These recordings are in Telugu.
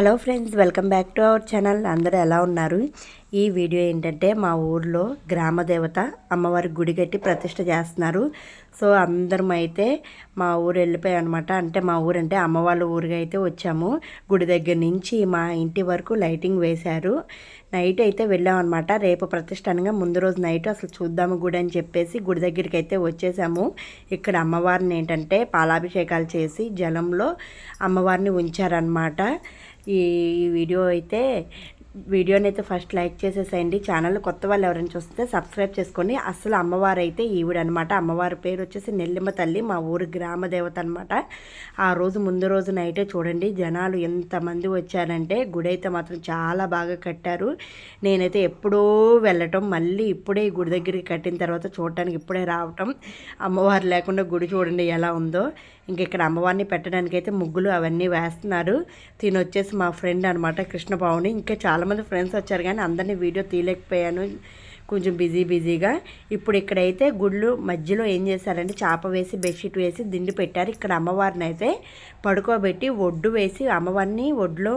Hello friends, welcome back to our channel. అందరూ ఎలా ఉన్నారు? ఈ వీడియో ఏంటంటే మా ఊర్లో గ్రామ దేవత అమ్మవారి గుడి కట్టి ప్రతిష్ఠ చేస్తున్నారు. సో అందరం అయితే మా ఊరు వెళ్ళిపోయాం అనమాట. అంటే మా ఊరు అంటే అమ్మ వాళ్ళ ఊరికి అయితే వచ్చాము. గుడి దగ్గర నుంచి మా ఇంటి వరకు లైటింగ్ వేశారు. నైట్ అయితే వెళ్ళామన్నమాట. రేపు ప్రతిష్ఠ అనగా ముందు రోజు నైట్ అసలు చూద్దాము గుడి అని చెప్పేసి గుడి దగ్గరికి అయితే వచ్చేసాము. ఇక్కడ అమ్మవారిని ఏంటంటే పాలాభిషేకాలు చేసి జలంలో అమ్మవారిని ఉంచారనమాట. ఈ వీడియోని అయితే ఫస్ట్ లైక్ చేసేసేయండి. ఛానల్ కొత్త వాళ్ళు ఎవరైనా చూస్తే సబ్స్క్రైబ్ చేసుకోండి. అసలు అమ్మవారు అయితే ఈవిడనమాట. అమ్మవారి పేరు వచ్చేసి నెల్లిమ్మ తల్లి, మా ఊరు గ్రామ దేవత అనమాట. ఆ రోజు ముందు రోజు నైటే చూడండి జనాలు ఎంతమంది వచ్చారంటే. గుడి అయితే మాత్రం చాలా బాగా కట్టారు. నేనైతే ఎప్పుడో వెళ్ళటం, మళ్ళీ ఇప్పుడే ఈ గుడి దగ్గరికి కట్టిన తర్వాత చూడటానికి ఇప్పుడే రావటం. అమ్మవారు లేకుండా గుడి చూడండి ఎలా ఉందో. ఇంక ఇక్కడ అమ్మవారిని పెట్టడానికి అయితే ముగ్గులు అవన్నీ వేస్తున్నారు. వచ్చేసి మా ఫ్రెండ్ అనమాట, కృష్ణపావుని. ఇంకా చాలామంది ఫ్రెండ్స్ వచ్చారు కానీ అందరినీ వీడియో తీయలేకపోయాను, కొంచెం బిజీగా. ఇప్పుడు ఇక్కడైతే గుళ్ళు మధ్యలో ఏం చేశారంటే చాప వేసి బెడ్షీట్ వేసి దిండి పెట్టారు. ఇక్కడ అమ్మవారిని అయితే పడుకోబెట్టి ఒడ్డు వేసి అమ్మవారిని ఒడ్లో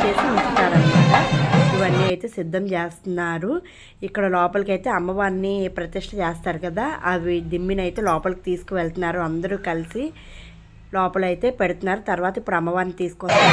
చేసి ఉంచుతారనమాట. ఇవన్నీ అయితే సిద్ధం చేస్తున్నారు. ఇక్కడ లోపలికి అయితే అమ్మవారిని ప్రతిష్ఠ చేస్తారు కదా, అవి దిమ్మినైతే లోపలికి తీసుకువెళ్తున్నారు. అందరూ కలిసి లోపలైతే పెడుతున్నారు. తర్వాత ఇప్పుడు అమ్మవారిని తీసుకొస్తారు.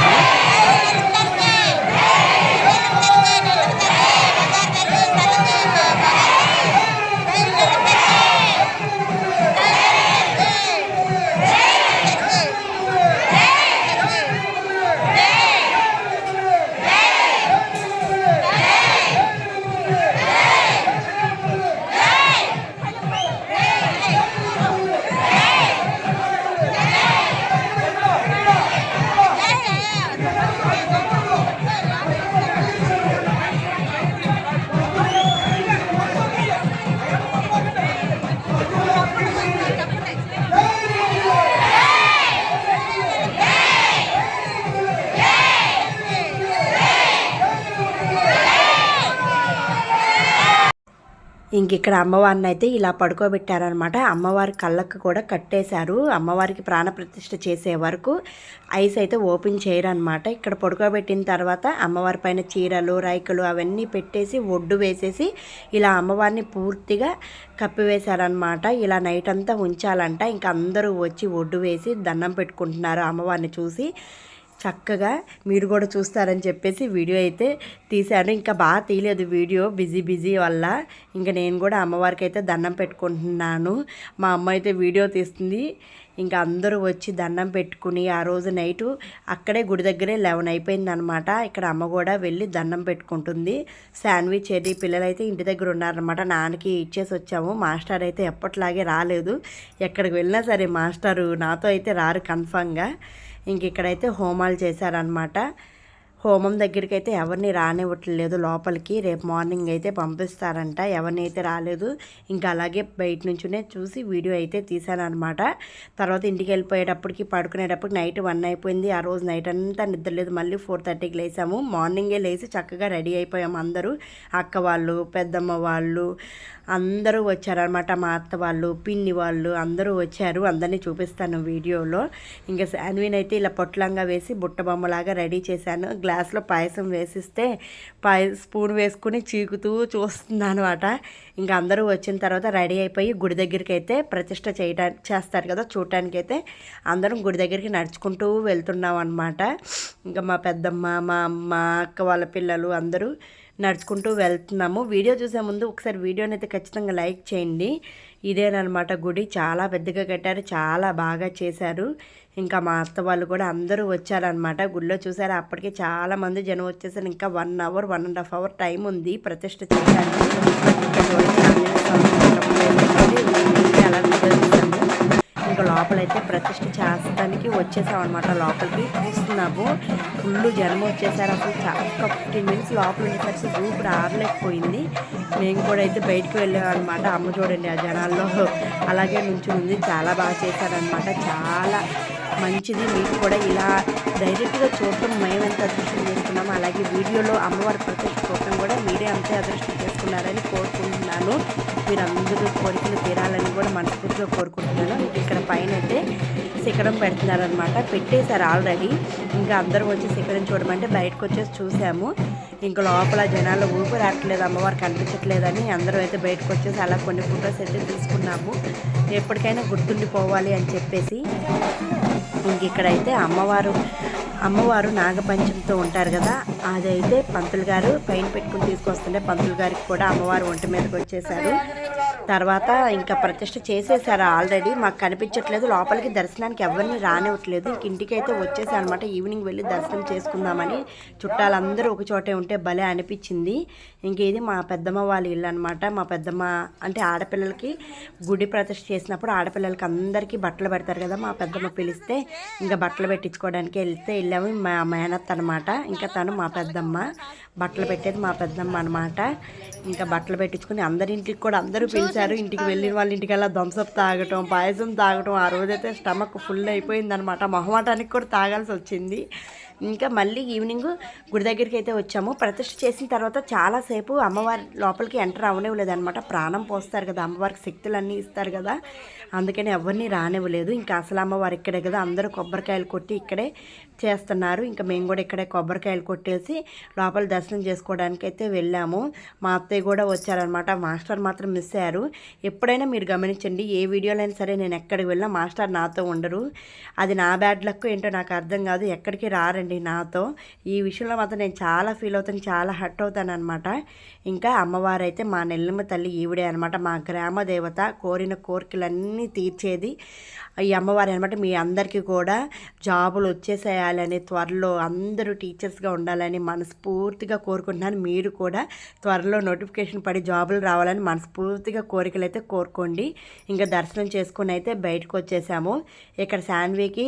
ఇంక ఇక్కడ అమ్మవారిని అయితే ఇలా పడుకోబెట్టారనమాట. అమ్మవారి కళ్ళకు కూడా కట్టేశారు. అమ్మవారికి ప్రాణప్రతిష్ఠ చేసే వరకు ఐస్ అయితే ఓపెన్ చేయరనమాట. ఇక్కడ పడుకోబెట్టిన తర్వాత అమ్మవారి పైన చీరలు రైకులు అవన్నీ పెట్టేసి ఒడ్డు వేసేసి ఇలా అమ్మవారిని పూర్తిగా కప్పివేశారనమాట. ఇలా నైట్ అంతా ఉంచాలంట. ఇంకా అందరూ వచ్చి ఒడ్డు వేసి దండం పెట్టుకుంటున్నారు అమ్మవారిని చూసి. చక్కగా మీరు కూడా చూస్తారని చెప్పేసి వీడియో అయితే తీశాను. ఇంకా బాగా తీయలేదు వీడియో, బిజీ వల్ల. ఇంకా నేను కూడా అమ్మవారికి అయితే దండం పెట్టుకుంటున్నాను. మా అమ్మ అయితే వీడియో తీస్తుంది. ఇంకా అందరూ వచ్చి దండం పెట్టుకుని ఆ రోజు నైటు అక్కడే గుడి దగ్గరే 11 అయిపోయిందనమాట. ఇక్కడ అమ్మ కూడా వెళ్ళి దండం పెట్టుకుంటుంది. శాండ్విచ్ చెర్రీ పిల్లలైతే ఇంటి దగ్గర ఉన్నారనమాట. నాన్నకి ఇచ్చేసి వచ్చాము. మాస్టర్ అయితే ఎప్పటిలాగే రాలేదు. ఎక్కడికి వెళ్ళినా సరే మాస్టరు నాతో అయితే రారు కన్ఫామ్గా. ఇంక ఇక్కడైతే హోమాలు చేశారనమాట. హోమం దగ్గరికి అయితే ఎవరిని రానివ్వట్లేదు లోపలికి. రేపు మార్నింగ్ అయితే పంపిస్తారంట. ఎవరిని అయితే రాలేదు. ఇంకా అలాగే బయట నుంచునే చూసి వీడియో అయితే తీశానమాట. తర్వాత ఇంటికి వెళ్ళిపోయేటప్పటికి పడుకునేటప్పటికి నైట్ 1 అయిపోయింది. ఆ రోజు నైట్ అంతా నిద్రలేదు. మళ్ళీ 4:30కి లేసాము. మార్నింగే లేచి చక్కగా రెడీ అయిపోయాము అందరూ. అక్క వాళ్ళు, పెద్దమ్మ వాళ్ళు అందరూ వచ్చారనమాట. మా అత్త వాళ్ళు, పిన్ని వాళ్ళు అందరూ వచ్చారు. అందరినీ చూపిస్తాను వీడియోలో. ఇంకా శాన్విన్ అయితే ఇలా పొట్లంగా వేసి బుట్ట బొమ్మలాగా రెడీ చేశాను. గ్లాస్లో పాయసం వేసిస్తే స్పూన్ వేసుకుని చీకుతూ చూస్తుంది అనమాట. ఇంకా అందరూ వచ్చిన తర్వాత రెడీ అయిపోయి గుడి దగ్గరికి అయితే ప్రతిష్ఠ చేస్తారు కదా, చూడటానికైతే అందరం గుడి దగ్గరికి నడుచుకుంటూ వెళ్తున్నాం అనమాట. ఇంకా మా పెద్దమ్మ, మా అమ్మ, అక్క వాళ్ళ పిల్లలు అందరూ నడుచుకుంటూ వెళ్తున్నాము. వీడియో చూసే ముందు ఒకసారి వీడియోని అయితే ఖచ్చితంగా లైక్ చేయండి. ఇదేనమాట గుడి, చాలా పెద్దగా కట్టారు, చాలా బాగా చేశారు. ఇంకా మా అత్త వాళ్ళు కూడా అందరూ వచ్చారనమాట. గుడిలో చూసారు అప్పటికే చాలామంది జనం వచ్చేసారు. ఇంకా 1 అవర్ 1.5 అవర్ టైం ఉంది ప్రతిష్ఠ చేయడానికి. అలా ఇంకా లోపలైతే ప్రతిష్ఠ చేస్తానికి వచ్చేసామన్నమాట. లోపలికి చూస్తున్నాము, ఫుల్ జనం వచ్చేసారు. అసలు ఒక 15 మినిట్స్ లోపల ఉండేసరికి ఊపిరి ఆరలేకపోయింది. మేము కూడా అయితే బయటకు వెళ్ళామన్నమాట. అమ్మ చూడండి ఆ జనాల్లో అలాగే నుంచి ఉంది. చాలా బాగా చేశారనమాట, చాలా మంచిది. మీకు కూడా ఇలా డైరెక్ట్గా చూడటం మేము ఎంత అదృష్టం చేసుకున్నామో అలాగే వీడియోలో అమ్మవారి ప్రతిష్ఠ చూడటం కూడా మీరే అంతే అదృష్టం చేసుకున్నారని కోరుకుంటున్నాను. మీరందరూ కోరికలు తీరాలని కూడా మనస్ఫూర్తిగా కోరుకుంటున్నాను. ఇక్కడ పైన అయితే శిఖరం పెడుతున్నారనమాట. పెట్టేశారు ఆల్రెడీ. ఇంకా అందరం వచ్చి శిఖరం చూడమంటే బయటకు వచ్చేసి చూసాము. ఇంకా లోపల జనాలు ఊపిరి రావట్లేదు, అమ్మవారు కనిపించట్లేదని అందరం అయితే బయటకు వచ్చేసి అలా కొన్ని ఫొటోస్ అయితే తీసుకున్నాము. ఎప్పటికైనా గుర్తుండిపోవాలి అని చెప్పేసి. ఇంక ఇక్కడైతే అమ్మవారు నాగపంచంతో ఉంటారు కదా, అదైతే పంతులు గారు పైన పెట్టుకుని తీసుకొస్తుంటే పంతులు గారికి కూడా అమ్మవారు ఒంటి మీదకి వచ్చేసారు. తర్వాత ఇంకా ప్రతిష్ఠ చేసేసారు ఆల్రెడీ. మాకు కనిపించట్లేదు, లోపలికి దర్శనానికి ఎవరిని రానివ్వట్లేదు. ఇంక ఇంటికి అయితే వచ్చేసారు అనమాట. ఈవినింగ్ వెళ్ళి దర్శనం చేసుకుందామని. చుట్టాలందరూ ఒక చోటే ఉంటే భలే అనిపించింది. ఇంక ఇది మా పెద్దమ్మ వాళ్ళ ఇల్లు అనమాట. మా పెద్దమ్మ అంటే ఆడపిల్లలకి గుడి ప్రతిష్ఠ చేసినప్పుడు ఆడపిల్లలకి అందరికీ బట్టలు పెడతారు కదా, మా పెద్దమ్మ పిలిస్తే ఇంకా బట్టలు పెట్టించుకోవడానికి వెళ్ళాము. మా మేనత్త అనమాట. ఇంకా తను మా పెద్దమ్మ, బట్టలు పెట్టేది మా పెద్దమ్మ అనమాట. ఇంకా బట్టలు పెట్టించుకుని అందరింటికి కూడా అందరూ పిలిచారు. ఇంటికి వెళ్ళిన వాళ్ళ ఇంటికల్లా థమ్సప్ తాగటం, పాయసం తాగటం. ఆ రోజైతే స్టమక్ ఫుల్ అయిపోయిందనమాట. మొహమాటానికి కూడా తాగాల్సి వచ్చింది. ఇంకా మళ్ళీ ఈవినింగ్ గుడి దగ్గరికి అయితే వచ్చాము. ప్రతిష్ఠ చేసిన తర్వాత చాలాసేపు అమ్మవారి లోపలికి ఎంటర్ అవ్వనివ్వలేదన్నమాట. ప్రాణం పోస్తారు కదా, అమ్మవారికి శక్తులన్నీ ఇస్తారు కదా, అందుకని ఎవరిని రానివ్వలేదు. ఇంకా అసలు అమ్మవారు ఇక్కడే కదా, అందరూ కొబ్బరికాయలు కొట్టి ఇక్కడే చేస్తున్నారు. ఇంకా మేము కూడా ఇక్కడే కొబ్బరికాయలు కొట్టేసి లోపల దర్శనం చేసుకోవడానికి అయితే వెళ్ళాము. మా అత్తయ్య కూడా వచ్చారనమాట. మాస్టర్ మాత్రం మిస్ అయ్యారు. ఎప్పుడైనా మీరు గమనించండి, ఏ వీడియోలో అయినా సరే నేను ఎక్కడికి వెళ్ళినా మాస్టర్ నాతో ఉండరు. అది నా బ్యాడ్ లక్ ఏంటో నాకు అర్థం కాదు. ఎక్కడికి రారండి నాతో. ఈ విషయంలో మాత్రం నేను చాలా ఫీల్ అవుతాను, చాలా హర్ట్ అవుతాను అనమాట. ఇంకా అమ్మవారు అయితే మా నెల్లమ్మ తల్లి ఈవిడే అనమాట. మా గ్రామ దేవత, కోరిన కోరికలన్నీ తీర్చేది ఈ అమ్మవారి అనమాట. మీ అందరికీ కూడా జాబులు వచ్చేసేయాలని, త్వరలో అందరూ టీచర్స్గా ఉండాలని మనస్ఫూర్తిగా కోరుకుంటున్నాను. మీరు కూడా త్వరలో నోటిఫికేషన్ పడి జాబులు రావాలని మనస్ఫూర్తిగా కోరికలు అయితే కోరుకోండి. ఇంకా దర్శనం చేసుకుని అయితే బయటకు వచ్చేసాము. ఇక్కడ శాన్వికి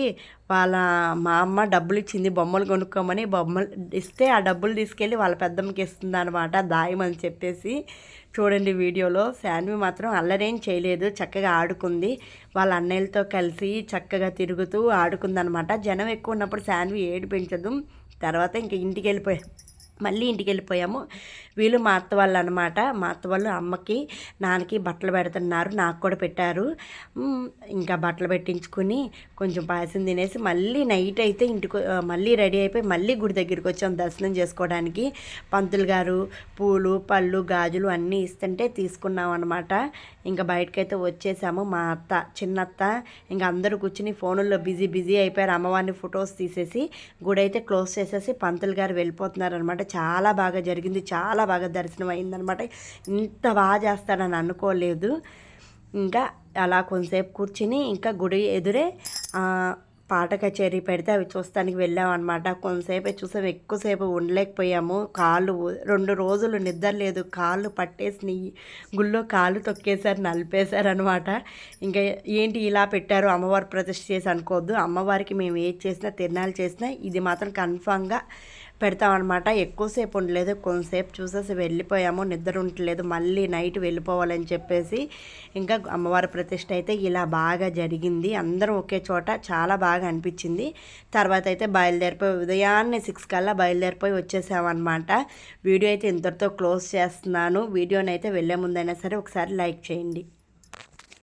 మా అమ్మ డబ్బులు ఇచ్చింది బొమ్మలు కొనుక్కోమని. బొమ్మలు ఇస్తే ఆ డబ్బులు తీసుకెళ్ళి వాళ్ళ పెద్దమ్మకి ఇస్తుంది అనమాట, దాయమని చెప్పేసి. చూడండి వీడియోలో. శాన్వి మాత్రం అల్లరేం చేయలేదు, చక్కగా ఆడుకుంది. వాళ్ళ అన్నయ్యలతో కలిసి చక్కగా తిరుగుతూ ఆడుకుందనమాట. జనం ఎక్కువ ఉన్నప్పుడు శాన్వి ఏడిపించదు. తర్వాత ఇంక ఇంటికి వెళ్ళిపోయాము. వీళ్ళు మా అత్త వాళ్ళు అనమాట. మా అత్త వాళ్ళు అమ్మకి నాన్నకి బట్టలు పెడుతున్నారు, నాకు కూడా పెట్టారు. ఇంకా బట్టలు పెట్టించుకుని కొంచెం పాయసం తినేసి మళ్ళీ నైట్ అయితే మళ్ళీ రెడీ అయిపోయి మళ్ళీ గుడి దగ్గరికి వచ్చాము దర్శనం చేసుకోవడానికి. పంతులు గారు పూలు పళ్ళు గాజులు అన్నీ ఇస్తుంటే తీసుకున్నాం అనమాట. ఇంకా బయటకైతే వచ్చేసాము. మా అత్త, చిన్నత్త ఇంకా అందరూ కూర్చుని ఫోనుల్లో బిజీ అయిపోయారు. అమ్మవారిని ఫొటోస్ తీసేసి గుడి అయితే క్లోజ్ చేసేసి పంతులు గారు వెళ్ళిపోతున్నారు అనమాట. చాలా బాగా జరిగింది, చాలా బాగా దర్శనం అయిందనమాట. ఇంత బాగా చేస్తారని అనుకోలేదు. ఇంకా అలా కొంతసేపు కూర్చుని ఇంకా గుడి ఎదురే పాట కచేరీ పెడితే అవి చూస్తానికి వెళ్ళామన్నమాట. కొంతసేపు చూసాము, ఎక్కువసేపు ఉండలేకపోయాము. 2 రోజులు నిద్ర లేదు, కాళ్ళు పట్టేసినాయి. గుళ్ళో కాళ్ళు తొక్కేశారు, నలిపేశారు అనమాట. ఇంకా ఏంటి ఇలా పెట్టారు అమ్మవారు ప్రతిష్ఠ చేసి అనుకోవద్దు. అమ్మవారికి మేము ఏది చేసినా, తిరునాళ్ళు చేసినా ఇది మాత్రం కన్ఫామ్గా పెడతామన్నమాట. ఎక్కువసేపు ఉండలేదు, కొంతసేపు చూసేసి వెళ్ళిపోయాము. నిద్ర ఉండలేదు, మళ్ళీ నైట్ వెళ్ళిపోవాలని చెప్పేసి. ఇంకా అమ్మవారి ప్రతిష్ఠ అయితే ఇలా బాగా జరిగింది. అందరం ఒకే చోట, చాలా బాగా అనిపించింది. తర్వాత అయితే ఉదయాన్నే 6 కల్లా బయలుదేరిపోయి వచ్చేసామన్నమాట. వీడియో అయితే ఇంతటితో క్లోజ్ చేస్తున్నాను. వీడియోని అయితే వెళ్ళే ముందైనా సరే ఒకసారి లైక్ చేయండి.